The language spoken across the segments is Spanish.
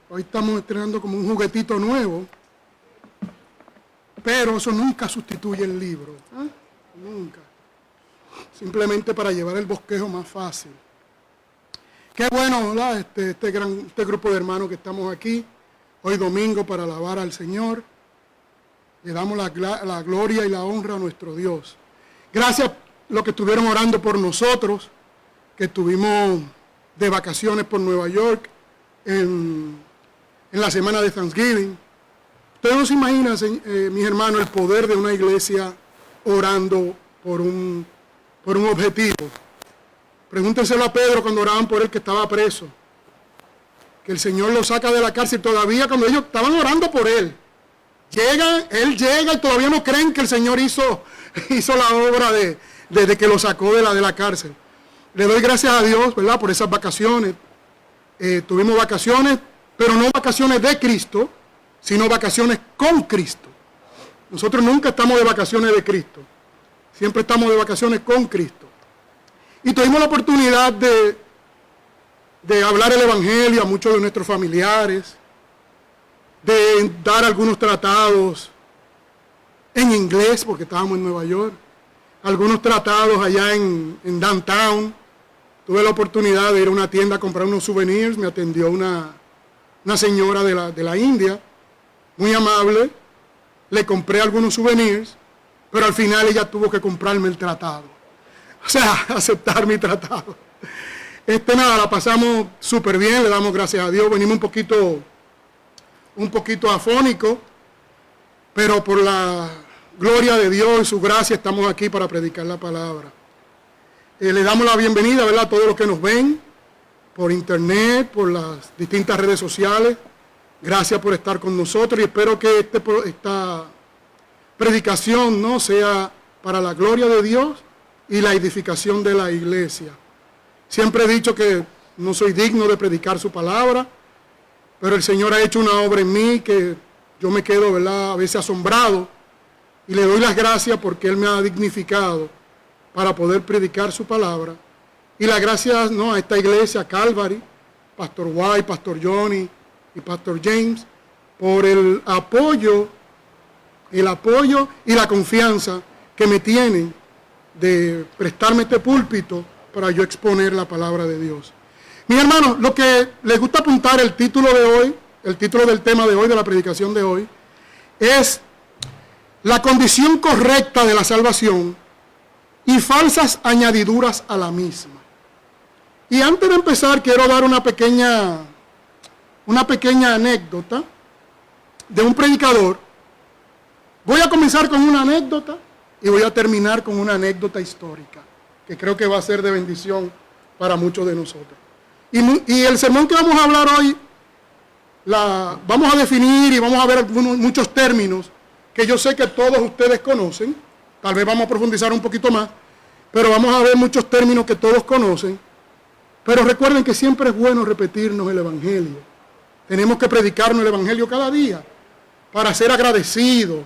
Hoy estamos estrenando como un juguetito nuevo, pero eso nunca sustituye el libro, ¿eh? Nunca. Simplemente para llevar el bosquejo más fácil. Qué bueno, ¿verdad? Este grupo de hermanos que estamos aquí, hoy domingo, para alabar al Señor. Le damos la gloria y la honra a nuestro Dios. Gracias a los que estuvieron orando por nosotros, que estuvimos de vacaciones por Nueva York en la semana de Thanksgiving. Ustedes no se imaginan, mis hermanos, el poder de una iglesia orando por un objetivo. Pregúntenselo a Pedro cuando oraban por él, que estaba preso. Que el Señor lo saca de la cárcel. Todavía cuando ellos estaban orando por él, él llega y todavía no creen que el Señor hizo la obra desde que lo sacó de la cárcel. Le doy gracias a Dios, ¿verdad?, por esas vacaciones. Tuvimos vacaciones, pero no vacaciones de Cristo, sino vacaciones con Cristo. Nosotros nunca estamos de vacaciones de Cristo. Siempre estamos de vacaciones con Cristo. Y tuvimos la oportunidad de hablar el Evangelio a muchos de nuestros familiares, de dar algunos tratados en inglés, porque estábamos en Nueva York, algunos tratados allá en Downtown. Tuve la oportunidad de ir a una tienda a comprar unos souvenirs. Me atendió una señora de la India, muy amable. Le compré algunos souvenirs, pero al final ella tuvo que comprarme el tratado. O sea, aceptar mi tratado. Nada, la pasamos súper bien, le damos gracias a Dios. Venimos un poquito afónicos, pero por la gloria de Dios y su gracia estamos aquí para predicar la palabra. Le damos la bienvenida, ¿verdad?, a todos los que nos ven por internet, por las distintas redes sociales. Gracias por estar con nosotros y espero que esta predicación, ¿no?, sea para la gloria de Dios y la edificación de la iglesia. Siempre he dicho que no soy digno de predicar su palabra, pero el Señor ha hecho una obra en mí que yo me quedo, ¿verdad?, a veces asombrado, y le doy las gracias porque Él me ha dignificado para poder predicar su palabra. Y las gracias, ¿no?, a esta iglesia, Calvary, Pastor White, Pastor Johnny y Pastor James, por el apoyo y la confianza que me tienen de prestarme este púlpito para yo exponer la palabra de Dios. Mis hermanos, lo que les gusta apuntar, el título de hoy, el título del tema de hoy, de la predicación de hoy, es la condición correcta de la salvación y falsas añadiduras a la misma. Y antes de empezar, quiero dar una pequeña anécdota de un predicador. Voy a comenzar con una anécdota y voy a terminar con una anécdota histórica, que creo que va a ser de bendición para muchos de nosotros. Y el sermón que vamos a hablar hoy, vamos a definir y vamos a ver muchos términos que yo sé que todos ustedes conocen. Tal vez vamos a profundizar un poquito más, pero vamos a ver muchos términos que todos conocen. Pero recuerden que siempre es bueno repetirnos el Evangelio. Tenemos que predicarnos el Evangelio cada día para ser agradecidos,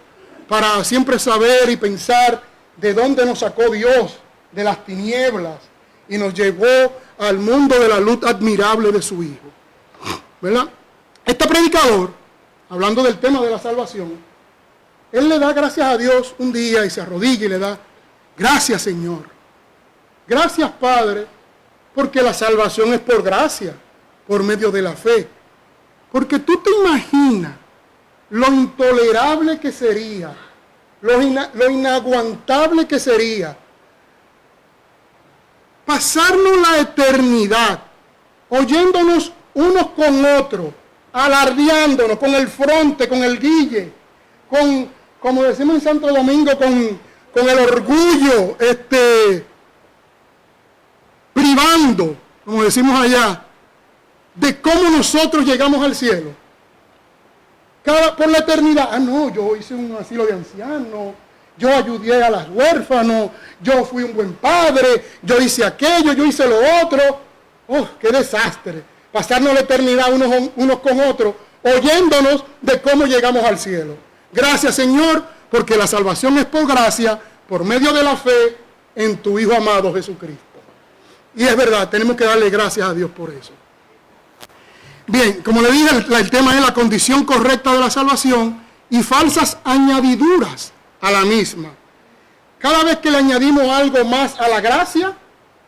para siempre saber y pensar de dónde nos sacó Dios, de las tinieblas, y nos llevó al mundo de la luz admirable de su Hijo. ¿Verdad? Este predicador, hablando del tema de la salvación, él le da gracias a Dios un día y se arrodilla y le da: gracias, Señor. Gracias, Padre, porque la salvación es por gracia, por medio de la fe. Porque tú te imaginas lo intolerable que sería, lo inaguantable que sería pasarnos la eternidad oyéndonos unos con otros, alardeándonos con el fronte, con el guille, como decimos en Santo Domingo, con el orgullo, privando, como decimos allá, de cómo nosotros llegamos al cielo. Por la eternidad. No, yo hice un asilo de ancianos, yo ayudé a las huérfanos, yo fui un buen padre, yo hice aquello, yo hice lo otro. ¡Oh, qué desastre! Pasarnos la eternidad unos con otros, oyéndonos de cómo llegamos al cielo. Gracias, Señor, porque la salvación es por gracia, por medio de la fe en tu Hijo amado Jesucristo. Y es verdad, tenemos que darle gracias a Dios por eso. Bien, como le dije, el tema es la condición correcta de la salvación y falsas añadiduras a la misma. Cada vez que le añadimos algo más a la gracia,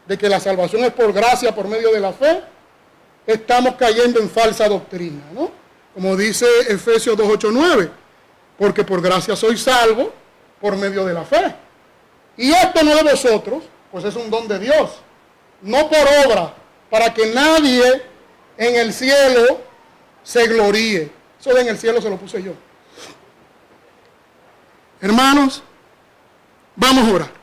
de que la salvación es por gracia, por medio de la fe, estamos cayendo en falsa doctrina, ¿no? Como dice Efesios 2:8-9, porque por gracia soy salvo por medio de la fe. Y esto no de vosotros, pues es un don de Dios, no por obra, para que nadie en el cielo se gloríe. Eso de en el cielo se lo puse yo. Hermanos, vamos a orar.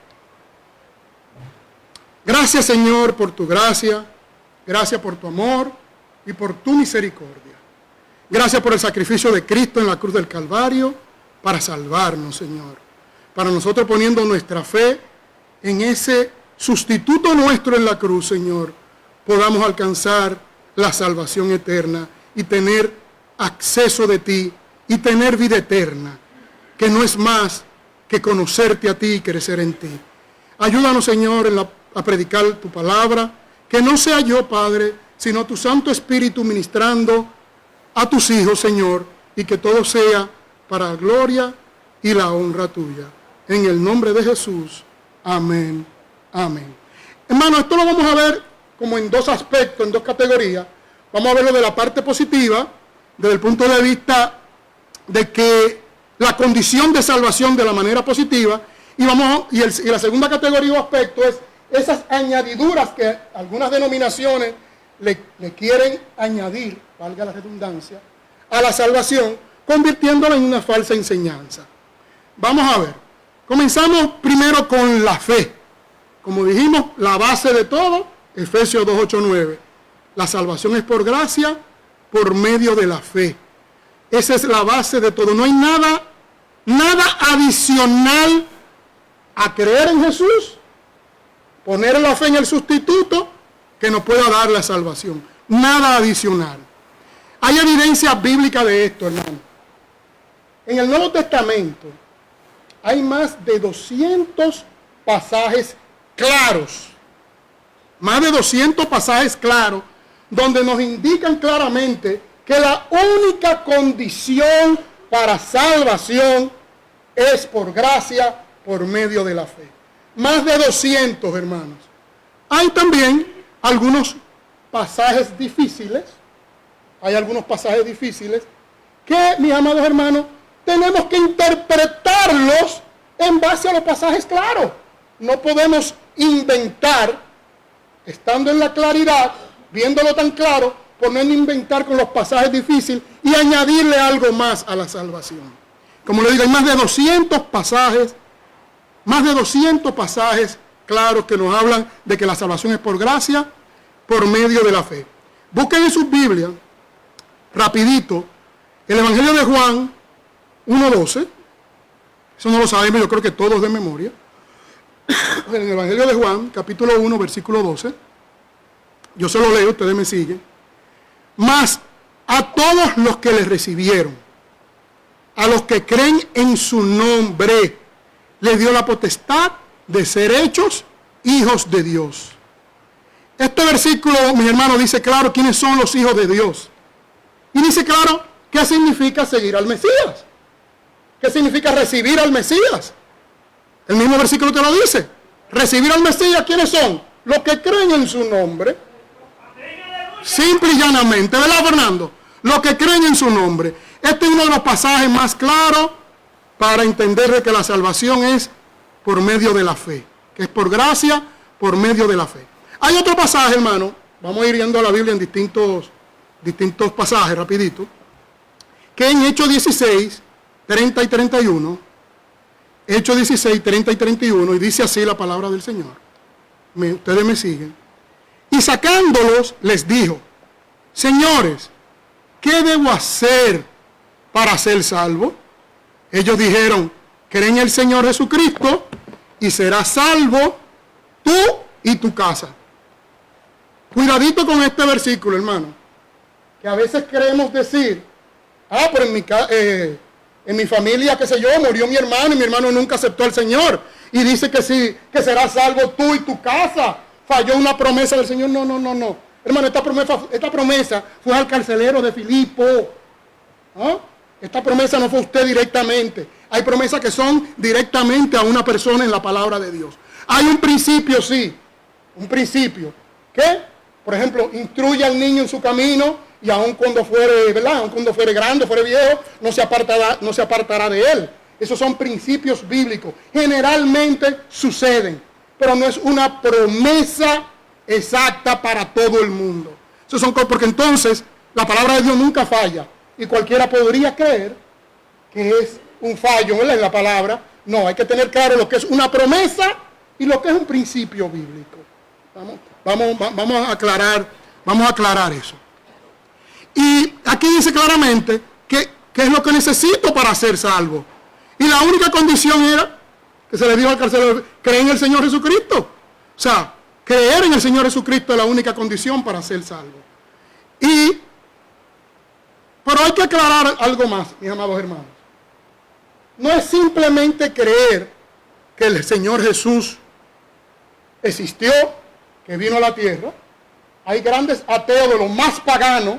Gracias, Señor, por tu gracia. Gracias por tu amor y por tu misericordia. Gracias por el sacrificio de Cristo en la cruz del Calvario para salvarnos, Señor. Para nosotros poniendo nuestra fe en ese sustituto nuestro en la cruz, Señor, podamos alcanzar la salvación eterna y tener acceso de ti y tener vida eterna, que no es más que conocerte a ti y crecer en ti. Ayúdanos, Señor, a predicar tu palabra, que no sea yo, Padre, sino tu Santo Espíritu ministrando a tus hijos, Señor, y que todo sea para la gloria y la honra tuya. En el nombre de Jesús. Amén. Amén. Hermano, esto lo vamos a ver como en dos aspectos, en dos categorías. Vamos a verlo de la parte positiva, desde el punto de vista de que la condición de salvación de la manera positiva, y la segunda categoría o aspecto es esas añadiduras que algunas denominaciones le quieren añadir, valga la redundancia, a la salvación, convirtiéndola en una falsa enseñanza. Vamos a ver. Comenzamos primero con la fe. Como dijimos, la base de todo, Efesios 2:8-9. La salvación es por gracia, por medio de la fe. Esa es la base de todo. No hay nada adicional a creer en Jesús, poner la fe en el sustituto que nos pueda dar la salvación. Nada adicional. Hay evidencia bíblica de esto, hermano. En el Nuevo Testamento hay más de 200 pasajes claros, más de 200 pasajes claros, donde nos indican claramente que la única condición para salvación es por gracia, por medio de la fe. Más de 200, hermanos. Hay también algunos pasajes difíciles, que, mis amados hermanos, tenemos que interpretarlos en base a los pasajes claros. No podemos inventar, estando en la claridad, viéndolo tan claro, poner a inventar con los pasajes difíciles y añadirle algo más a la salvación. Como le digo, hay más de 200 pasajes claros que nos hablan de que la salvación es por gracia, por medio de la fe. Busquen en sus Biblias, rapidito, el Evangelio de Juan 1:12. Eso no lo sabemos, yo creo que todos de memoria. En el Evangelio de Juan, capítulo 1, versículo 12. Yo se lo leo, ustedes me siguen. Mas a todos los que le recibieron, a los que creen en su nombre, les dio la potestad de ser hechos hijos de Dios. Este versículo, mis hermanos, dice claro quiénes son los hijos de Dios. Y dice claro qué significa seguir al Mesías. ¿Qué significa recibir al Mesías? El mismo versículo te lo dice. Recibir al Mesías, ¿quiénes son? Los que creen en su nombre. Simple y llanamente, ¿verdad, Fernando? Los que creen en su nombre. Este es uno de los pasajes más claros para entender de que la salvación es por medio de la fe. Que es por gracia, por medio de la fe. Hay otro pasaje, hermano. Vamos a ir yendo a la Biblia en distintos pasajes, rapidito. Que en Hechos 16, 30 y 31. Hechos 16, 30 y 31. Y dice así la palabra del Señor. Ustedes me siguen. Y sacándolos les dijo: señores, ¿qué debo hacer para ser salvo? Ellos dijeron: cree en el Señor Jesucristo y serás salvo tú y tu casa. Cuidadito con este versículo, hermano, que a veces queremos decir: pero en mi familia, qué sé yo, murió mi hermano y mi hermano nunca aceptó al Señor. Y dice que sí, que serás salvo tú y tu casa. Falló una promesa del Señor. No. Hermano, esta promesa fue al carcelero de Filipo. ¿Ah? Esta promesa no fue usted directamente. Hay promesas que son directamente a una persona en la palabra de Dios. Hay un principio, sí. Un principio. ¿Qué? Por ejemplo, instruye al niño en su camino y aun cuando fuere, ¿verdad? Aun cuando fuere grande, fuere viejo, no se apartará de él. Esos son principios bíblicos. Generalmente suceden, pero no es una promesa exacta para todo el mundo. Esos son cosas, porque entonces la palabra de Dios nunca falla y cualquiera podría creer que es un fallo, ¿verdad?, en la palabra. No, hay que tener claro lo que es una promesa y lo que es un principio bíblico. Vamos a aclarar eso. Y aquí dice claramente que es lo que necesito para ser salvo. Y la única condición era que se le dijo al carcelero: cree en el Señor Jesucristo. O sea, creer en el Señor Jesucristo es la única condición para ser salvo. Pero hay que aclarar algo más, mis amados hermanos. No es simplemente creer que el Señor Jesús existió, que vino a la tierra. Hay grandes ateos de los más paganos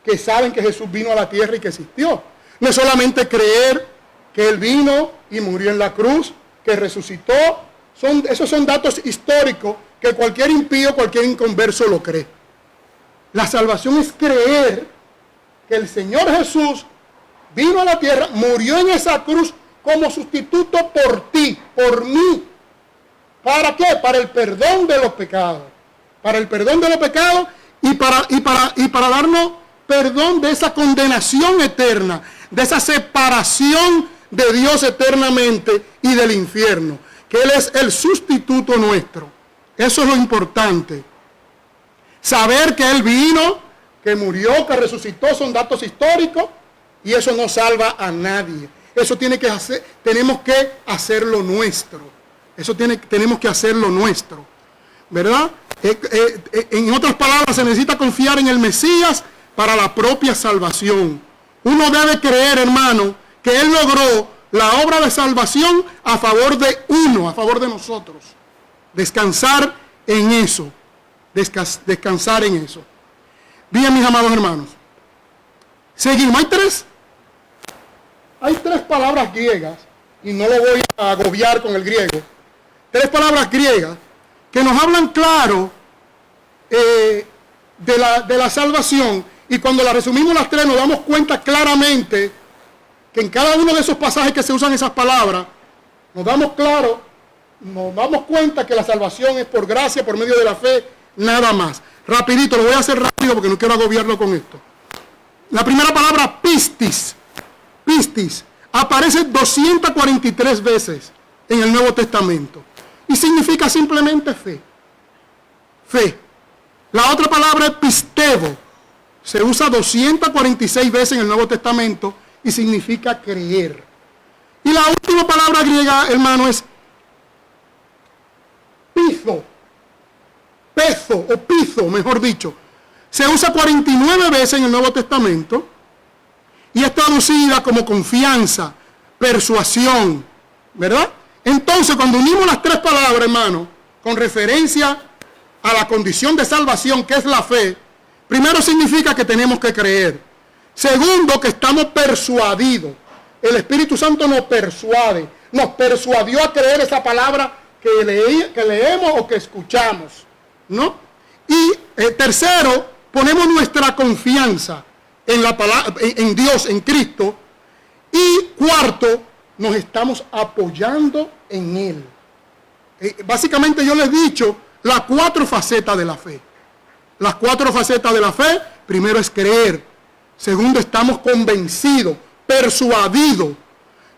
que saben que Jesús vino a la tierra y que existió. No es solamente creer que Él vino y murió en la cruz, que resucitó. Esos son datos históricos que cualquier impío, cualquier inconverso lo cree. La salvación es creer que el Señor Jesús vino a la tierra, murió en esa cruz como sustituto por ti, por mí. ¿Para qué? Para el perdón de los pecados. Para el perdón de los pecados y para darnos perdón de esa condenación eterna, de esa separación de Dios eternamente y del infierno. Que Él es el sustituto nuestro. Eso es lo importante. Saber que Él vino, que murió, que resucitó, son datos históricos y eso no salva a nadie. Eso tenemos que hacerlo nuestro. Tenemos que hacerlo nuestro. ¿Verdad? En otras palabras, se necesita confiar en el Mesías para la propia salvación. Uno debe creer, hermano, que Él logró la obra de salvación a favor de uno, a favor de nosotros. Descansar en eso. Descansar en eso. Bien, mis amados hermanos. Seguimos. Hay tres palabras griegas, y no lo voy a agobiar con el griego. Tres palabras griegas que nos hablan claro de la salvación, y cuando la resumimos las tres nos damos cuenta claramente que en cada uno de esos pasajes que se usan esas palabras, nos damos cuenta que la salvación es por gracia, por medio de la fe, nada más. Rapidito, lo voy a hacer rápido porque no quiero agobiarlo con esto. La primera palabra, pistis, aparece 243 veces en el Nuevo Testamento y significa simplemente fe. Fe. La otra palabra es pisteo. Se usa 246 veces en el Nuevo Testamento y significa creer. Y la última palabra griega, hermano, es pizo, mejor dicho. Se usa 49 veces en el Nuevo Testamento y es traducida como confianza, persuasión, ¿verdad? Entonces, cuando unimos las tres palabras, hermano, con referencia a la condición de salvación, que es la fe, primero significa que tenemos que creer. Segundo, que estamos persuadidos. El Espíritu Santo nos persuadió a creer esa palabra que leemos o que escuchamos, ¿no? Y tercero, ponemos nuestra confianza en Dios, en Cristo. Y cuarto, nos estamos apoyando en Él. Básicamente yo les he dicho las cuatro facetas de la fe. Las cuatro facetas de la fe: primero es creer. Segundo, estamos convencidos, persuadidos.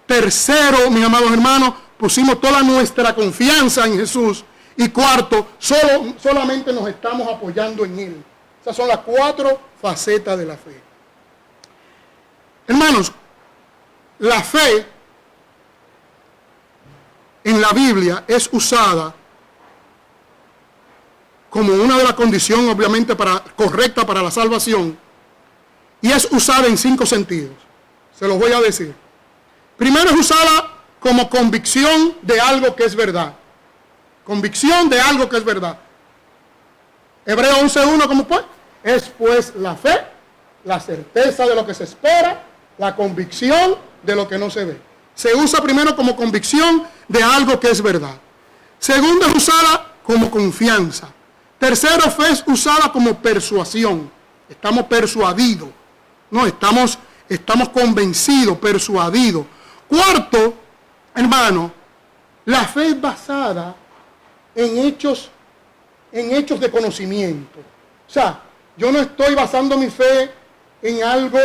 Tercero, mis amados hermanos, pusimos toda nuestra confianza en Jesús. Y cuarto, solamente nos estamos apoyando en Él. Esas son las cuatro facetas de la fe. Hermanos, la fe en la Biblia es usada como una de las condiciones, obviamente, correcta para la salvación. Y es usada en 5 sentidos. Se los voy a decir. Primero, es usada como convicción de algo que es verdad. Convicción de algo que es verdad. Hebreos 11:1, ¿cómo pues? Es pues la fe, la certeza de lo que se espera, la convicción de lo que no se ve. Se usa primero como convicción de algo que es verdad. Segundo, es usada como confianza. Tercero, fe es usada como persuasión. Estamos persuadidos. No, estamos convencidos, persuadidos. Cuarto, hermano, la fe es basada en hechos de conocimiento. O sea, yo no estoy basando mi fe en algo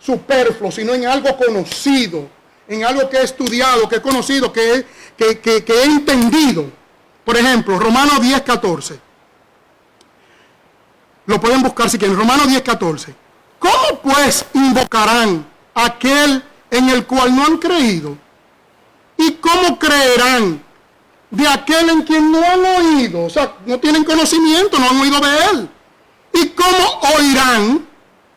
superfluo, sino en algo conocido, en algo que he estudiado, que he conocido, que he entendido. Por ejemplo, Romanos 10:14. Lo pueden buscar si quieren. Romanos 10:14. ¿Cómo pues invocarán a aquel en el cual no han creído? ¿Y cómo creerán de aquel en quien no han oído? O sea, no tienen conocimiento, no han oído de él. ¿Y cómo oirán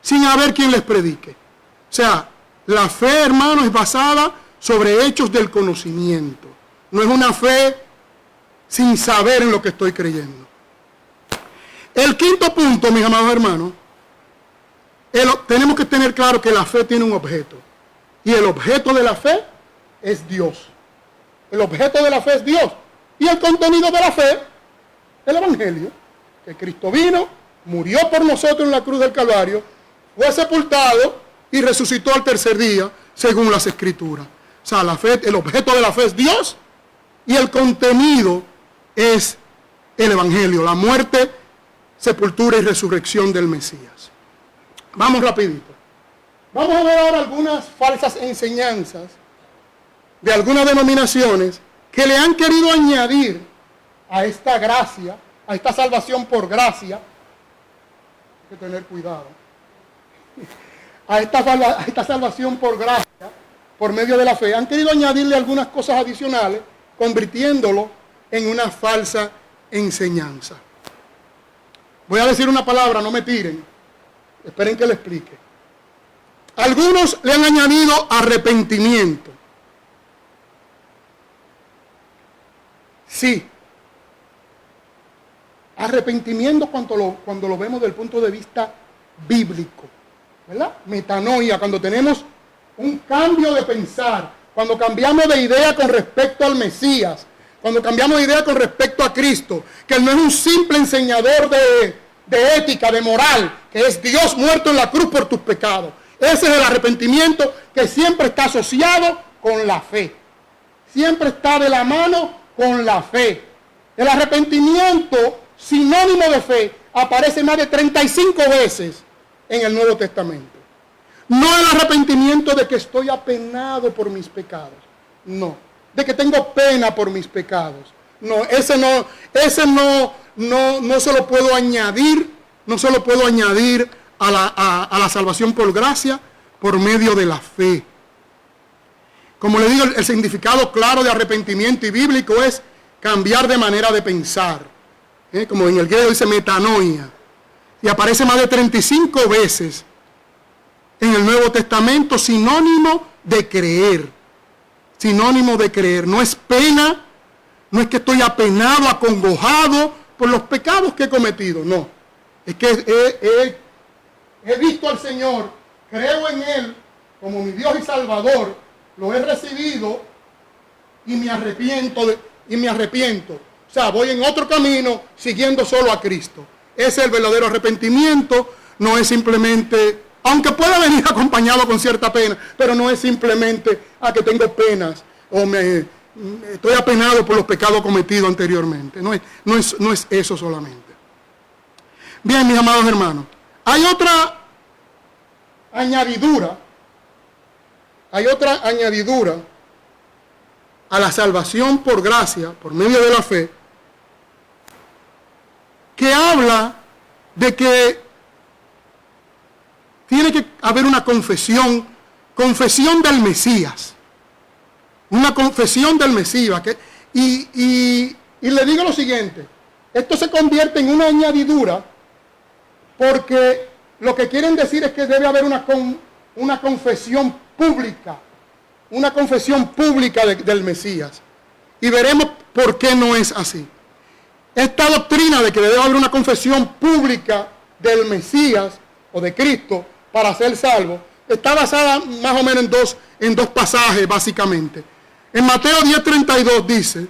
sin haber quien les predique? O sea, la fe, hermano, es basada sobre hechos del conocimiento. No es una fe sin saber en lo que estoy creyendo. El quinto punto, mis amados hermanos, tenemos que tener claro que la fe tiene un objeto. Y el objeto de la fe es Dios. El objeto de la fe es Dios. Y el contenido de la fe, el Evangelio. Que Cristo vino, murió por nosotros en la cruz del Calvario, fue sepultado y resucitó al tercer día, según las Escrituras. O sea, la fe, el objeto de la fe es Dios y el contenido es el Evangelio, la muerte, sepultura y resurrección del Mesías. Vamos rapidito. Vamos a ver ahora algunas falsas enseñanzas de algunas denominaciones que le han querido añadir a esta gracia, a esta salvación por gracia. Hay que tener cuidado. A esta salvación por gracia, por medio de la fe, han querido añadirle algunas cosas adicionales, convirtiéndolo en una falsa enseñanza. Voy a decir una palabra, no me tiren. Esperen que le explique. Algunos le han añadido arrepentimiento. Sí. Arrepentimiento cuando lo vemos desde el punto de vista bíblico. ¿Verdad? Metanoia, cuando tenemos un cambio de pensar, cuando cambiamos de idea con respecto al Mesías, cuando cambiamos de idea con respecto a Cristo, que Él no es un simple enseñador de ética, de moral, que es Dios muerto en la cruz por tus pecados. Ese es el arrepentimiento que siempre está asociado con la fe. Siempre está de la mano con la fe. El arrepentimiento, sinónimo de fe, aparece más de 35 veces en el Nuevo Testamento. No el arrepentimiento de que estoy apenado por mis pecados. No. De que tengo pena por mis pecados. No, ese no se lo puedo añadir. No se lo puedo añadir a la salvación por gracia por medio de la fe. Como le digo, el significado claro de arrepentimiento y bíblico es cambiar de manera de pensar. Como en el griego dice metanoia. Y aparece más de 35 veces en el Nuevo Testamento, sinónimo de creer. Sinónimo de creer. No es pena, no es que estoy apenado, acongojado por los pecados que he cometido. No. Es que he visto al Señor, creo en Él como mi Dios y Salvador, lo he recibido y me arrepiento. O sea, voy en otro camino siguiendo solo a Cristo. Ese es el verdadero arrepentimiento. No es simplemente, aunque pueda venir acompañado con cierta pena, pero no es simplemente que tengo penas o estoy apenado por los pecados cometidos anteriormente. No es eso solamente. Bien, mis amados hermanos, hay otra añadidura a la salvación por gracia, por medio de la fe, que habla de que tiene que haber una confesión del Mesías. Una confesión del Mesías. Y le digo lo siguiente, esto se convierte en una añadidura porque lo que quieren decir es que debe haber una confesión pública. Una confesión pública del Mesías. Y veremos por qué no es así. esta doctrina de que debe haber una confesión pública del Mesías o de Cristo para ser salvo, está basada más o menos en dos pasajes básicamente. En Mateo 10:32 dice: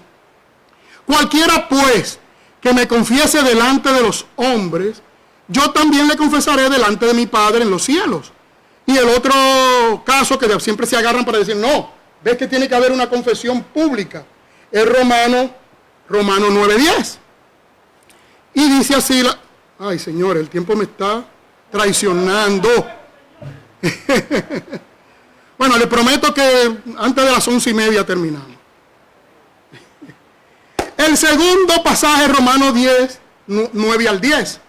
cualquiera pues que me confiese delante de los hombres, yo también le confesaré delante de mi Padre en los cielos. Y el otro caso que siempre se agarran para decir, no, ves que tiene que haber una confesión pública, es Romano 9:10. Y dice así, ay Señor, el tiempo me está traicionando. Bueno, le prometo que antes de las 11:30 terminamos. El segundo pasaje, Romanos 10, 9 al 10,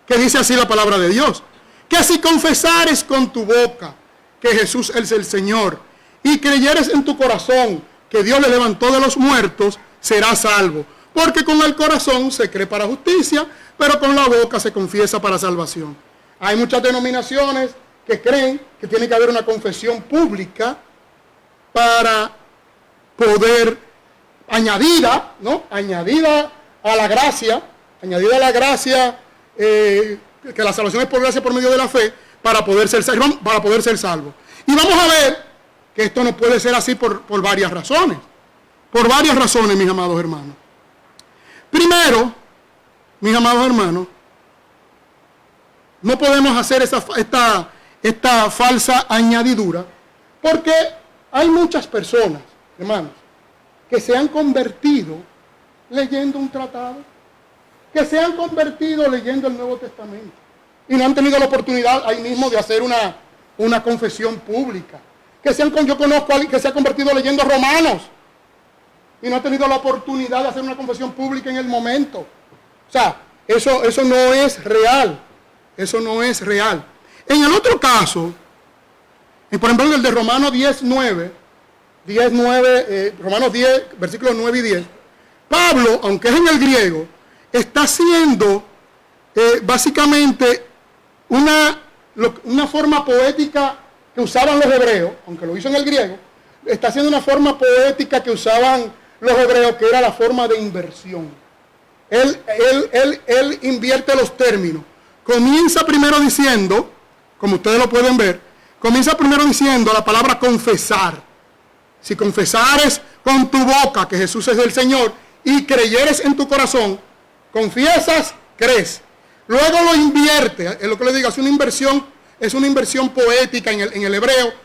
que dice así la palabra de Dios: que si confesares con tu boca que Jesús es el Señor y creyeres en tu corazón que Dios le levantó de los muertos, serás salvo. Porque con el corazón se cree para justicia, pero con la boca se confiesa para salvación. Hay muchas denominaciones que creen que tiene que haber una confesión pública para poder, añadida a la gracia, que la salvación es por gracia por medio de la fe, para poder ser salvo. Y vamos a ver que esto no puede ser así por varias razones. Por varias razones, mis amados hermanos. Primero, mis amados hermanos, no podemos hacer esta falsa añadidura, porque hay muchas personas, hermanos, que se han convertido leyendo un tratado, que se han convertido leyendo el Nuevo Testamento, y no han tenido la oportunidad ahí mismo de hacer una confesión pública. Yo conozco a alguien que se ha convertido leyendo Romanos, y no ha tenido la oportunidad de hacer una confesión pública en el momento. O sea, eso no es real. Eso no es real. En el otro caso, por ejemplo, en el de Romanos 10:9, Romanos 10, versículos 9 y 10, Pablo, aunque es en el griego, está haciendo básicamente una forma poética que usaban los hebreos, aunque lo hizo en el griego, está haciendo una forma poética que usaban los hebreos, que era la forma de inversión. Él invierte los términos. Comienza primero diciendo, como ustedes lo pueden ver, comienza primero diciendo la palabra confesar. Si confesares con tu boca que Jesús es el Señor y creyeres en tu corazón, confiesas, crees. Luego lo invierte, es lo que le digo, es una inversión poética en el hebreo,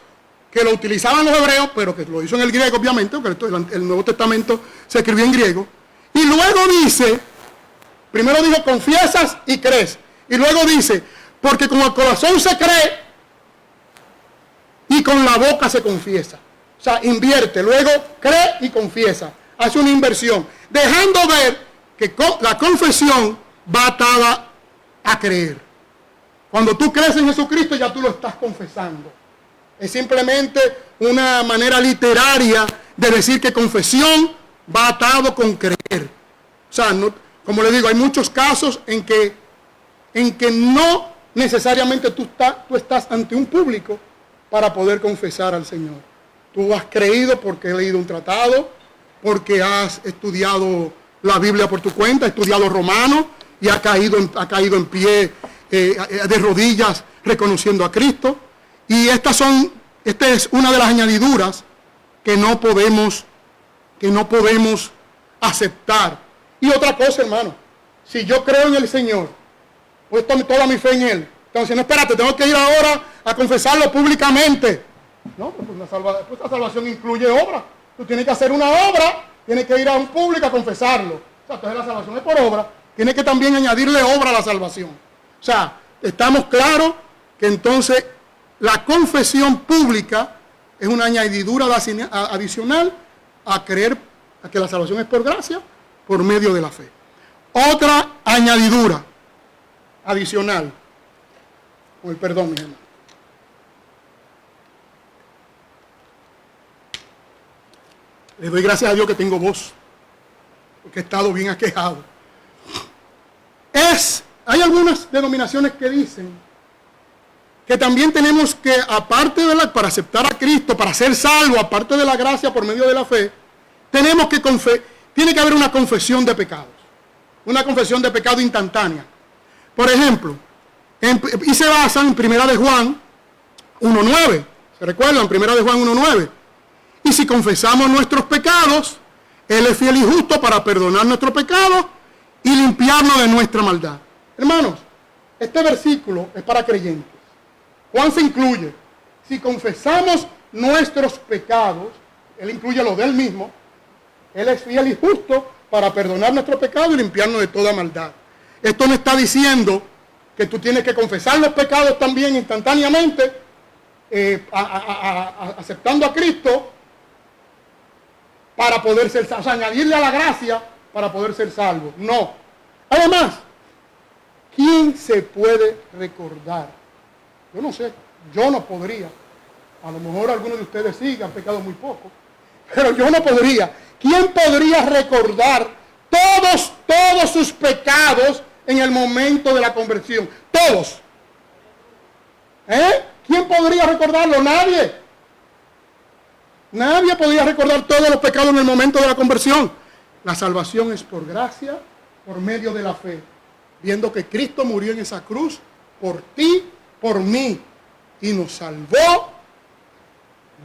que lo utilizaban los hebreos, pero que lo hizo en el griego, obviamente, porque el Nuevo Testamento se escribió en griego. Y luego dice, primero dijo confiesas y crees. Y luego dice, porque con el corazón se cree y con la boca se confiesa. O sea, invierte, luego cree y confiesa. Hace una inversión, dejando ver que la confesión va atada a creer. Cuando tú crees en Jesucristo, ya tú lo estás confesando. Es simplemente una manera literaria de decir que confesión va atado con creer. O sea, como le digo, hay muchos casos en que no necesariamente tú estás ante un público para poder confesar al Señor. Tú has creído porque has leído un tratado, porque has estudiado la Biblia por tu cuenta, has estudiado Romanos y ha caído en pie de rodillas reconociendo a Cristo. Y esta es una de las añadiduras que no podemos aceptar. Y otra cosa, hermano, si yo creo en el Señor, pues toda mi fe en Él, entonces no, espérate, tengo que ir ahora a confesarlo públicamente. No, pues la salvación incluye obra. Tú tienes que hacer una obra, tienes que ir a un público a confesarlo. O sea, entonces la salvación es por obra, tienes que también añadirle obra a la salvación. O sea, estamos claros que entonces la confesión pública es una añadidura adicional a creer a que la salvación es por gracia, por medio de la fe. Otra añadidura adicional, con el perdón, mi hermano. Le doy gracias a Dios que tengo voz, porque he estado bien aquejado. Hay algunas denominaciones que dicen que también tenemos que, aparte para aceptar a Cristo, para ser salvo, aparte de la gracia por medio de la fe, tiene que haber una confesión de pecados. una confesión de pecado instantánea. Por ejemplo, y se basa en 1 de Juan 1:9. ¿Se recuerdan? 1 de Juan 1:9. Y si confesamos nuestros pecados, Él es fiel y justo para perdonar nuestros pecados y limpiarnos de nuestra maldad. Hermanos, este versículo es para creyentes. Juan se incluye. Si confesamos nuestros pecados, Él incluye los de Él mismo, Él es fiel y justo para perdonar nuestros pecados y limpiarnos de toda maldad. Esto no está diciendo que tú tienes que confesar los pecados también instantáneamente, aceptando a Cristo, para poder ser salvo, o sea, añadirle a la gracia para poder ser salvo. No. Además, ¿quién se puede recordar? Yo no sé, yo no podría. A lo mejor algunos de ustedes sí han pecado muy poco, pero yo no podría. ¿Quién podría recordar todos sus pecados en el momento de la conversión? Todos. ¿Quién podría recordarlo? Nadie. Nadie podría recordar todos los pecados en el momento de la conversión. La salvación es por gracia, por medio de la fe, viendo que Cristo murió en esa cruz por ti, por mí, y nos salvó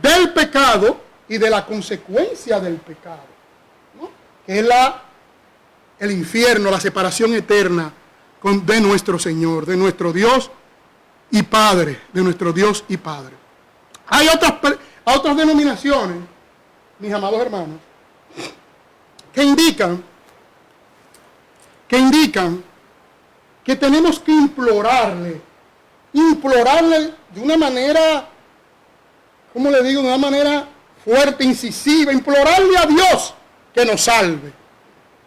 del pecado y de la consecuencia del pecado, ¿no? Que es el infierno, la separación eterna de nuestro Señor, de nuestro Dios y Padre, de nuestro Dios y Padre. Hay otras denominaciones, mis amados hermanos, que indican que tenemos que implorarle de una manera, ¿cómo le digo? De una manera fuerte, incisiva, implorarle a Dios que nos salve.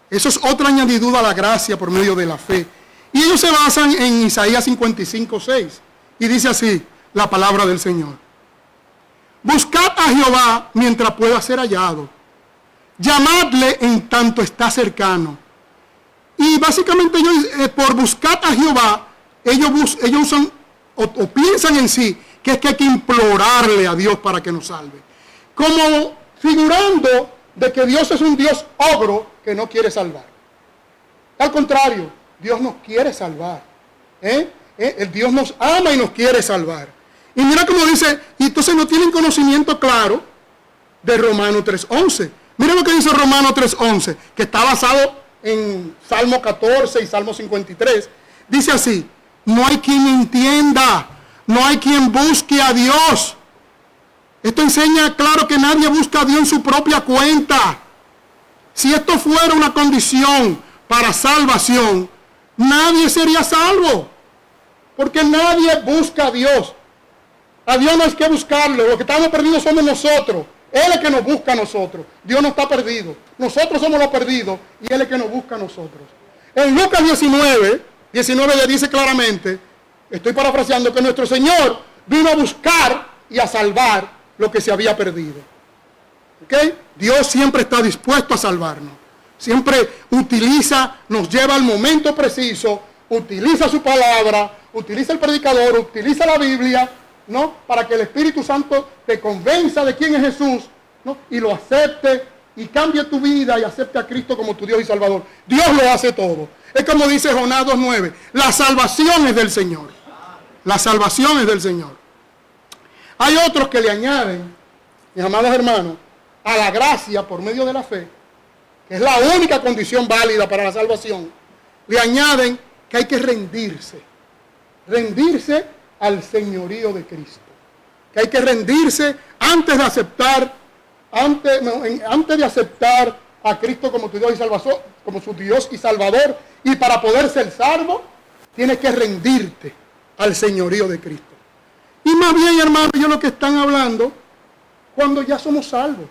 Eso es otra añadidura a la gracia por medio de la fe. Y ellos se basan en Isaías 55:6. Y dice así la palabra del Señor: buscad a Jehová mientras pueda ser hallado. Llamadle en tanto está cercano. Y básicamente ellos, por buscar a Jehová, ellos usan o piensan en sí que es que hay que implorarle a Dios para que nos salve. Como figurando de que Dios es un Dios ogro que no quiere salvar. Al contrario, Dios nos quiere salvar. El Dios nos ama y nos quiere salvar. Y mira cómo dice, y entonces no tienen conocimiento claro de Romanos 3:11. Mira lo que dice Romanos 3:11, que está basado en Salmo 14 y Salmo 53. Dice así: no hay quien entienda, no hay quien busque a Dios. Esto enseña claro que nadie busca a Dios en su propia cuenta. Si esto fuera una condición para salvación, nadie sería salvo. Porque nadie busca a Dios. A Dios no hay que buscarlo. Los que estamos perdidos somos nosotros. Él es el que nos busca a nosotros. Dios no está perdido. Nosotros somos los perdidos y Él es el que nos busca a nosotros. En Lucas 19 le dice claramente, estoy parafraseando, que nuestro Señor vino a buscar y a salvar lo que se había perdido. ¿Ok? Dios siempre está dispuesto a salvarnos. Siempre nos lleva al momento preciso, utiliza su palabra, utiliza el predicador, utiliza la Biblia, ¿no? Para que el Espíritu Santo te convenza de quién es Jesús, ¿no? Y lo acepte y cambie tu vida y acepte a Cristo como tu Dios y Salvador. Dios lo hace todo. Es como dice Jonás 2:9, la salvación es del Señor. La salvación es del Señor. Hay otros que le añaden, mis amados hermanos, a la gracia por medio de la fe, que es la única condición válida para la salvación, le añaden que hay que rendirse al señorío de Cristo. Que hay que rendirse antes de aceptar a Cristo como tu Dios y Salvador, como su Dios y Salvador, y para poder ser salvo, tienes que rendirte al señorío de Cristo. Y más bien, hermanos, ellos lo que están hablando cuando ya somos salvos,